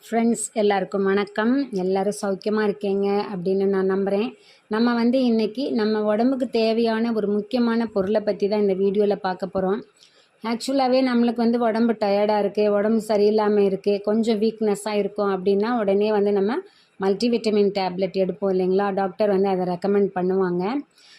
Friends எல்லாருக்கும் வணக்கம். எல்லோரும் சௌக்கியமாக இருக்கீங்க அப்படின்னு நான் நம்புகிறேன். நம்ம இன்றைக்கி நம்ம உடம்புக்கு தேவையான ஒரு முக்கியமான பொருளை பற்றி தான் இந்த வீடியோவில் பார்க்க போகிறோம். ஆக்சுவலாகவே நம்மளுக்கு உடம்பு டயர்டாக இருக்குது, உடம்பு சரியில்லாமல் இருக்குது, கொஞ்சம் வீக்னஸ்ஸாக இருக்கும் அப்படின்னா உடனே நம்ம மல்டிவிட்டமின் டேப்லெட் எடுப்போம் இல்லைங்களா. டாக்டர் அதை ரெக்கமெண்ட் பண்ணுவாங்க.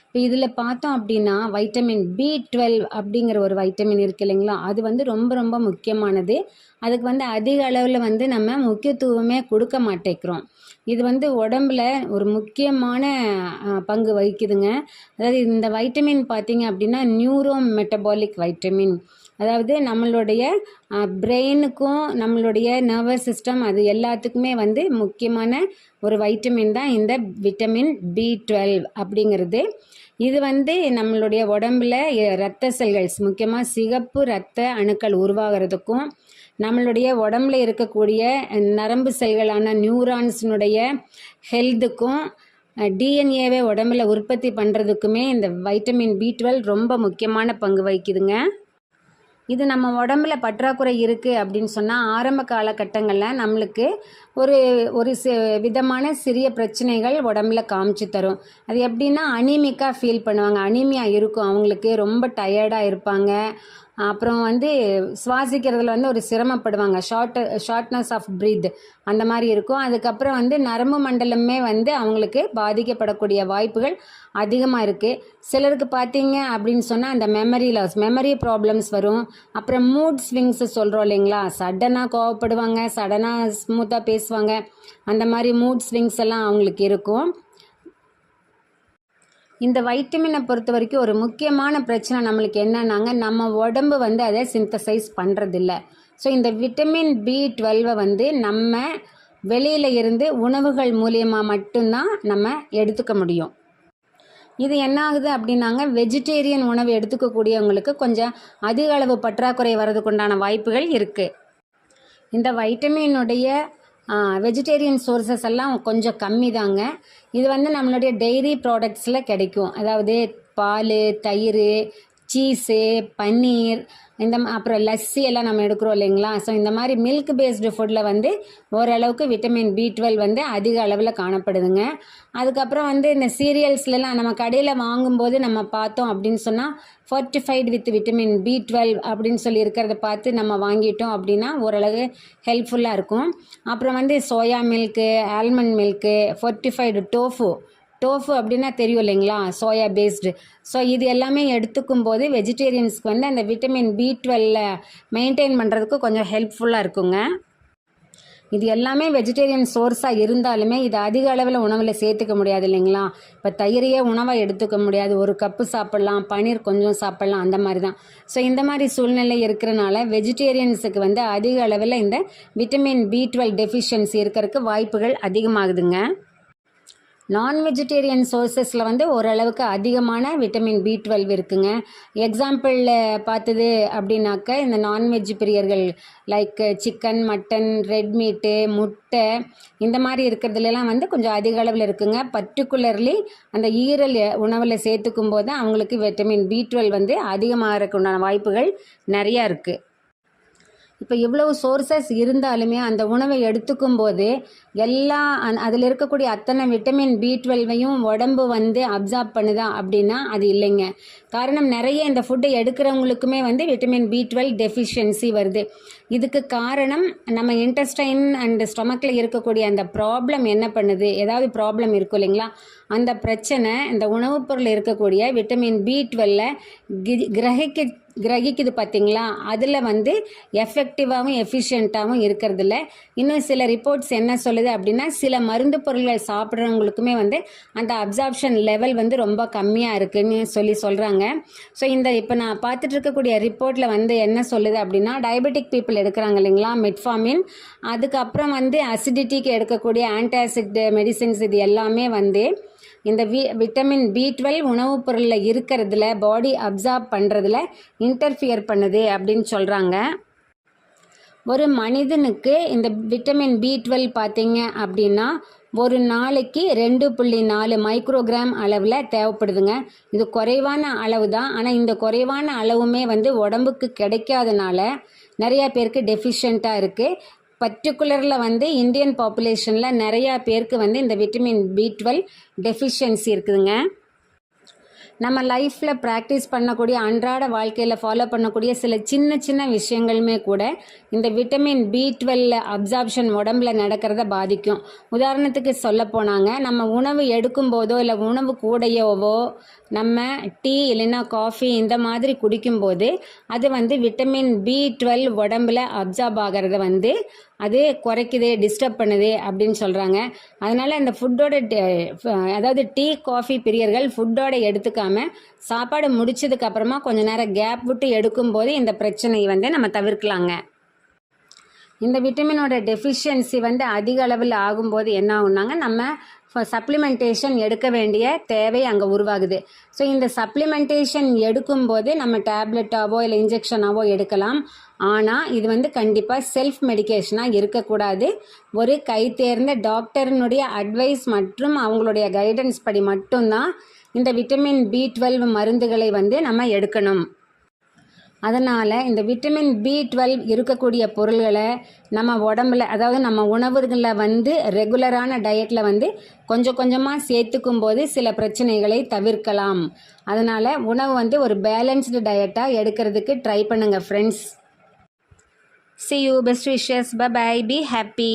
இப்போ இதில் பார்த்தோம் அப்படின்னா வைட்டமின் B12 அப்படிங்கிற ஒரு வைட்டமின் இருக்குது இல்லைங்களா. அது ரொம்ப ரொம்ப முக்கியமானது. அதுக்கு அதிக அளவில் நம்ம முக்கியத்துவமே கொடுக்க மாட்டேங்கிறோம். இது உடம்புல ஒரு முக்கியமான பங்கு வகிக்குதுங்க. அதாவது இந்த வைட்டமின் பார்த்திங்க அப்படின்னா நியூரோ மெட்டபாலிக் வைட்டமின். அதாவது நம்மளுடைய பிரெயினுக்கும் நம்மளுடைய நர்வஸ் சிஸ்டம் அது எல்லாத்துக்குமே முக்கியமான ஒரு வைட்டமின் தான் இந்த விட்டமின் B12 அப்படிங்கிறது. இது நம்மளுடைய உடம்புல இரத்த செல்கள்ஸ், முக்கியமாக சிகப்பு இரத்த அணுக்கள் உருவாகிறதுக்கும், நம்மளுடைய உடம்புல இருக்கக்கூடிய நரம்பு செல்களான நியூரான்ஸினுடைய ஹெல்த்துக்கும், டிஎன்ஏவை உடம்புல உற்பத்தி பண்ணுறதுக்குமே இந்த வைட்டமின் B12 ரொம்ப முக்கியமான பங்கு வகிக்குதுங்க. இது நம்ம உடம்புல பற்றாக்குறை இருக்குது அப்படின்னு சொன்னால் ஆரம்ப காலகட்டங்களில் நம்மளுக்கு ஒரு ஒரு விதமான சிறிய பிரச்சனைகள் உடம்புல காமிச்சு தரும். அது எப்படின்னா அனீமிக்காக ஃபீல் பண்ணுவாங்க, அனீமியா இருக்கும், அவங்களுக்கு ரொம்ப டயர்டாக இருப்பாங்க. அப்புறம் சுவாசிக்கிறதுல ஒரு சிரமப்படுவாங்க, ஷார்ட்னஸ் ஆஃப் ப்ரீத் அந்த மாதிரி இருக்கும். அதுக்கப்புறம் நரம்பு மண்டலமே அவங்களுக்கு பாதிக்கப்படக்கூடிய வாய்ப்புகள் அதிகமாக இருக்குது. சிலருக்கு பார்த்தீங்க அப்படின்னு சொன்னால் அந்த மெமரி ப்ராப்ளம்ஸ் வரும். அப்புறம் மூட் ஸ்விங்ஸ் சொல்கிறோம் இல்லைங்களா, சடனாக கோவப்படுவாங்க, சடனாக ஸ்மூத்தாக பேசுவாங்க, அந்த மாதிரி மூட் ஸ்விங்ஸ் எல்லாம் அவங்களுக்கு இருக்கும். இந்த வைட்டமினை பொறுத்த வரைக்கும் ஒரு முக்கியமான பிரச்சனை நம்மளுக்கு என்னன்னாங்க, நம்ம உடம்பு அதை சிந்தசைஸ் பண்ணுறதில்ல. ஸோ இந்த விட்டமின் B12 நம்ம வெளியில் இருந்து உணவுகள் மூலியமாக மட்டும்தான் நம்ம எடுத்துக்க முடியும். இது என்ன ஆகுது அப்படின்னாங்க, வெஜிடேரியன் உணவு எடுத்துக்கக்கூடியவங்களுக்கு கொஞ்சம் அதிக அளவு பற்றாக்குறை வர்றதுக்குண்டான வாய்ப்புகள் இருக்குது. இந்த வைட்டமினுடைய வெஜிடேரியன் சோர்சஸ் எல்லாம் கொஞ்சம் கம்மி தாங்க. இது நம்மளுடைய டெய்ரி ப்ராடக்ட்ஸில் கிடைக்கும். அதாவது பால், தயிர், சீஸு, பன்னீர், அப்புறம் லஸ்ஸி எல்லாம் நம்ம எடுக்கிறோம் இல்லைங்களா. ஸோ இந்த மாதிரி மில்க் பேஸ்டு ஃபுட்டில் ஓரளவுக்கு விட்டமின் B12 அதிக அளவில் காணப்படுதுங்க. அதுக்கப்புறம் இந்த சீரியல்ஸ்லாம் நம்ம கடையில் வாங்கும்போது நம்ம பார்த்தோம் அப்படின்னு சொன்னால் ஃபோர்ட்டிஃபைடு வித் விட்டமின் B12 அப்படின்னு சொல்லி இருக்கிறத பார்த்து நம்ம வாங்கிட்டோம் அப்படின்னா ஓரளவு ஹெல்ப்ஃபுல்லாக இருக்கும். அப்புறம் soya milk, almond milk, fortified tofu அப்படின்னா தெரியும் இல்லைங்களா, சோயா பேஸ்டு. ஸோ இது எல்லாமே எடுத்துக்கும் போது வெஜிடேரியன்ஸ்க்கு அந்த விட்டமின் B12 மெயின்டைன் பண்ணுறதுக்கு கொஞ்சம் ஹெல்ப்ஃபுல்லாக இருக்குங்க. இது எல்லாமே வெஜிடேரியன் சோர்ஸாக இருந்தாலுமே இது அதிக அளவில் உணவில் சேர்த்துக்க முடியாது இல்லைங்களா. இப்போ தயிரையே உணவாக எடுத்துக்க முடியாது, ஒரு கப்பு சாப்பிட்லாம், பன்னீர் கொஞ்சம் சாப்பிட்லாம், அந்த மாதிரி தான். ஸோ இந்த மாதிரி சூழ்நிலை இருக்கிறனால வெஜிடேரியன்ஸுக்கு அதிக அளவில் இந்த விட்டமின் B12 டெஃபிஷியன்சி இருக்கிறதுக்கு வாய்ப்புகள் அதிகமாகுதுங்க. நான் வெஜிடேரியன் சோர்சஸில் ஓரளவுக்கு அதிகமான விட்டமின் B12 இருக்குங்க. எக்ஸாம்பிளில் பார்த்தது அப்படின்னாக்க இந்த நான்வெஜ் பிரியர்கள் லைக் சிக்கன், மட்டன், ரெட் மீட்டு, முட்டை இந்த மாதிரி இருக்கிறதுலாம் கொஞ்சம் அதிக அளவில் இருக்குங்க. பர்டிகுலர்லி அந்த ஈரல் உணவில் சேர்த்துக்கும் போது அவங்களுக்கு விட்டமின் B12 அதிகமாகிறதுக்கு உண்டான வாய்ப்புகள் நிறையா இருக்குது. இப்போ இவ்வளவு சோர்சஸ் இருந்தாலுமே அந்த உணவை எடுத்துக்கும் போது அதில் இருக்கக்கூடிய அத்தனை விட்டமின் B12 உடம்பு அப்சார்ப் பண்ணுதா அப்படின்னா அது இல்லைங்க. காரணம் நிறைய இந்த ஃபுட்டை எடுக்கிறவங்களுக்குமே விட்டமின் B12 டெஃபிஷியன்சி வருது. இதுக்கு காரணம் நம்ம இன்டெஸ்டைன் அண்ட் ஸ்டொமக்கில் இருக்கக்கூடிய அந்த ப்ராப்ளம் என்ன பண்ணுது, ஏதாவது ப்ராப்ளம் இருக்கும் இல்லைங்களா, அந்த பிரச்சனை இந்த உணவுப் பொருள் இருக்கக்கூடிய விட்டமின் B12 கிரகிக்குது பார்த்தீங்களா. அதில் எஃபெக்டிவாகவும் எஃபிஷியண்ட்டாகவும் இருக்கிறதில்ல. இன்னும் சில ரிப்போர்ட்ஸ் என்ன சொல்லுது அப்படின்னா, சில மருந்து பொருட்கள் சாப்பிட்றவங்களுக்குமே அந்த அப்சார்ப்ஷன் லெவல் ரொம்ப கம்மியாக இருக்குதுன்னு சொல்கிறாங்க. ஸோ இப்போ நான் பார்த்துட்டு இருக்கக்கூடிய ரிப்போர்ட்டில் என்ன சொல்லுது அப்படின்னா, டயபெட்டிக் பீப்புள் எடுக்கிறாங்க இல்லைங்களா மெட்ஃபார்மின், அதுக்கப்புறம் அசிடிட்டிக்கு எடுக்கக்கூடிய ஆன்டாசிட் மெடிசின்ஸ், இது எல்லாமே இந்த விட்டமின் B12 உணவுப் பொருளில் இருக்கிறதுல பாடி அப்சார்ப் பண்ணுறதுல இன்டர்ஃபியர் பண்ணுது அப்படின்னு சொல்கிறாங்க. ஒரு மனிதனுக்கு இந்த விட்டமின் B12 பார்த்தீங்க அப்படின்னா ஒரு நாளைக்கு 2.4 மைக்ரோகிராம் அளவில் தேவைப்படுதுங்க. இது குறைவான அளவு தான். ஆனால் இந்த குறைவான அளவுமே உடம்புக்கு கிடைக்காதனால நிறையா பேருக்கு டெஃபிஷியண்ட்டாக இருக்குது. பர்டிகுலரில் வந்து இந்தியன் பாப்புலேஷனில் நிறையா பேருக்கு வந்து இந்த விட்டமின் B12 டெஃபிஷியன்சி இருக்குதுங்க. நம்ம லைஃப்பில் ப்ராக்டிஸ் பண்ணக்கூடிய அன்றாட வாழ்க்கையில் ஃபாலோ பண்ணக்கூடிய சில சின்ன சின்ன விஷயங்களுமே கூட இந்த விட்டமின் B12 அப்சார்ப்ஷன் உடம்புல நடக்கிறத பாதிக்கும். உதாரணத்துக்கு சொல்ல போனாங்க, நம்ம உணவு எடுக்கும் போதோ இல்லை உணவு கூடையோவோ நம்ம டீ இல்லைன்னா காஃபி இந்த மாதிரி குடிக்கும்போது அது வந்து விட்டமின் B12 உடம்புல அப்சார்ப் ஆகிறத வந்து அது குறைக்குது, டிஸ்டர்ப் பண்ணுது அப்படின்னு சொல்கிறாங்க. அதனால் இந்த ஃபுட்டோட அதாவது டீ காஃபி பிரியர்கள் ஃபுட்டோட எடுத்துக்காம சாப்பாடு முடிச்சதுக்கு அப்புறமா கொஞ்ச நேரம் கேப் விட்டு எடுக்கும்போது இந்த பிரச்சனையை வந்து நம்ம தவிர்க்கலாங்க. இந்த விட்டமினோட டெஃபிஷியன்சி வந்து அதிக அளவில் ஆகும்போது என்ன ஆகுனாங்க, நம்ம சப்ளிமெண்டேஷன் எடுக்க வேண்டிய தேவை அங்கே உருவாகுது. ஸோ இந்த சப்ளிமெண்டேஷன் எடுக்கும்போது நம்ம டேப்லெட்டாவோ இல்லை இன்ஜெக்ஷனாவோ எடுக்கலாம். ஆனால் இது வந்து கண்டிப்பாக செல்ஃப் மெடிக்கேஷனாக இருக்கக்கூடாது. ஒரு கை தேர்ந்த டாக்டரினுடைய அட்வைஸ் மற்றும் அவங்களுடைய கைடன்ஸ் படி மட்டும்தான் இந்த விட்டமின் B12 மருந்துகளை வந்து நம்ம எடுக்கணும். அதனால் இந்த விட்டமின் B12 இருக்கக்கூடிய பொருள்களை நம்ம உடம்புல, அதாவது நம்ம உணவுகளில் வந்து ரெகுலரான டயட்டில் வந்து கொஞ்சம் கொஞ்சமாக சேர்த்துக்கும் போது சில பிரச்சனைகளை தவிர்க்கலாம். அதனால் உணவு வந்து ஒரு பேலன்ஸ்டு டயட்டாக எடுக்கிறதுக்கு ட்ரை பண்ணுங்கள் friends. See you, best wishes, bye bye, be happy.